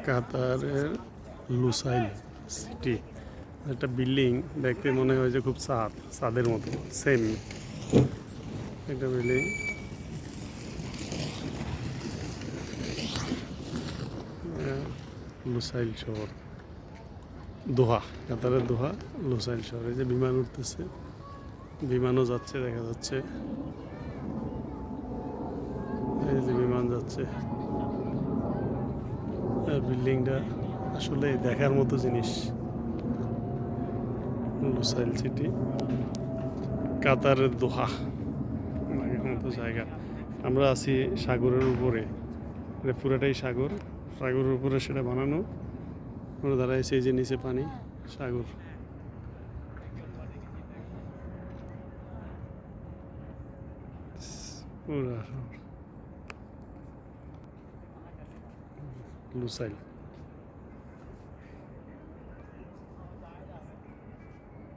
কাতারের Lusail city একটা building দেখতে মনে হয় যে খুব চাঁদের মতো সেম একটা বিল্ডিং। লুসাইল শহর, দোহা, কাতারের দোহা লুসাইল শহর। এই যে বিমান উঠতেছে, বিমানও যাচ্ছে দেখা যাচ্ছে, এই যে বিমান যাচ্ছে। বিল্ডিংটা আসলে দেখার মতো জিনিস। লুসাইল সিটি, কাতারের দোহা দেখার মতো জায়গা। আমরা আছি সাগরের উপরে, এটা পুরাটাই সাগর, সাগরের উপরে সেটা বানানো। আমরা দাঁড়াইছি, এই যে নিচে পানি, সাগর। পুরা লুসাইল।